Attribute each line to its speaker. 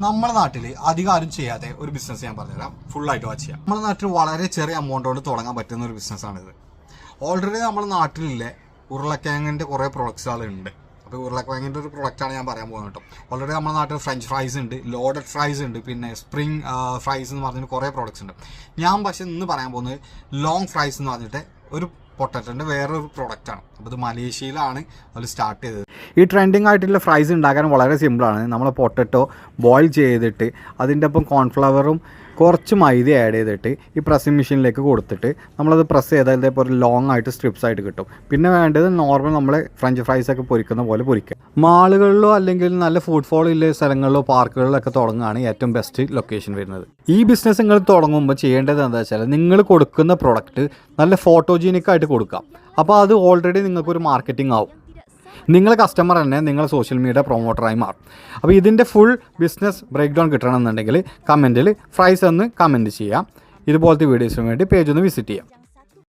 Speaker 1: നമ്മുടെ നാട്ടിൽ അധികം ആരും ചെയ്യാതെ ഒരു ബിസിനസ് ഞാൻ പറഞ്ഞുതരാം, ഫുള്ളായിട്ട് വാച്ച് ചെയ്യാം. നമ്മുടെ നാട്ടിൽ വളരെ ചെറിയ എമൗണ്ട് കൊണ്ട് തുടങ്ങാൻ പറ്റുന്ന ഒരു ബിസിനസ്സാണിത്. ഓൾറെഡി നമ്മുടെ നാട്ടിലില്ലേ ഉരുളക്കിഴങ്ങിൻ്റെ കുറേ പ്രൊഡക്ട്സുകളുണ്ട്. അപ്പോൾ ഉരുളക്കിഴങ്ങിൻ്റെ ഒരു പ്രൊഡക്റ്റാണ് ഞാൻ പറയാൻ പോകുന്നത് കേട്ടോ. ഓൾറെഡി നമ്മുടെ നാട്ടിൽ ഫ്രഞ്ച് ഫ്രൈസ് ഉണ്ട്, ലോഡഡ് ഫ്രൈസ് ഉണ്ട്, പിന്നെ സ്പ്രിംഗ് ഫ്രൈസ് എന്ന് പറഞ്ഞിട്ട് കുറേ പ്രൊഡക്ട്സ് ഉണ്ട്. ഞാൻ പക്ഷേ ഇന്ന് പറയാൻ പോകുന്നത് ലോങ് ഫ്രൈസ് എന്ന് പറഞ്ഞിട്ട് ഒരു പൊട്ടറ്റോൻ്റെ വേറൊരു പ്രൊഡക്റ്റാണ്. അപ്പോൾ ഇത് മലേഷ്യയിലാണ് അവർ സ്റ്റാർട്ട് ചെയ്തത്. ഈ ട്രെൻഡിങ് ആയിട്ടുള്ള ഫ്രൈസ് ഉണ്ടാക്കാൻ വളരെ സിമ്പിളാണ്. നമ്മൾ പൊട്ടറ്റോ ബോയിൽ ചെയ്തിട്ട് അതിൻ്റെ ഒപ്പം കോൺഫ്ലവറും കുറച്ച് മൈദ ആഡ് ചെയ്തിട്ട് ഈ പ്രസ്സിങ് മെഷീനിലേക്ക് കൊടുത്തിട്ട് നമ്മളത് പ്രസ് ചെയ്താൽ ഇതേപോലെ ലോങ് ആയിട്ട് സ്ട്രിപ്സ് ആയിട്ട് കിട്ടും. പിന്നെ വേണ്ടത് നോർമൽ നമ്മൾ ഫ്രഞ്ച് ഫ്രൈസൊക്കെ പൊരിക്കുന്ന പോലെ പൊരിക്കുക. മാളുകളിലോ അല്ലെങ്കിൽ നല്ല ഫുഡ് ഫോൾ ഉള്ള സ്ഥലങ്ങളിലോ പാർക്കുകളിലോ ഒക്കെ തുടങ്ങുകയാണ് ഏറ്റവും ബെസ്റ്റ് ലൊക്കേഷൻ വരുന്നത്. ഈ ബിസിനസ് നിങ്ങൾ തുടങ്ങുമ്പോൾ ചെയ്യേണ്ടത് എന്താ വെച്ചാൽ നിങ്ങൾ കൊടുക്കുന്ന പ്രൊഡക്റ്റ് നല്ല ഫോട്ടോജീനിക് ആയിട്ട് കൊടുക്കാം. അപ്പോൾ അത് ഓൾറെഡി നിങ്ങൾക്കൊരു മാർക്കറ്റിംഗ് ആവും. നിങ്ങൾ കസ്റ്റമർ തന്നെ നിങ്ങൾ സോഷ്യൽ മീഡിയ പ്രൊമോട്ടറായി മാറും. അപ്പോൾ ഇതിൻ്റെ ഫുൾ ബിസിനസ് ബ്രേക്ക് ഡൗൺ കിട്ടണമെന്നുണ്ടെങ്കിൽ കമൻറ്റിൽ ഫ്രൈസ് എന്ന് കമൻറ്റ് ചെയ്യാം. ഇതുപോലത്തെ വീഡിയോസിന് വേണ്ടി പേജ് ഒന്ന് വിസിറ്റ് ചെയ്യാം.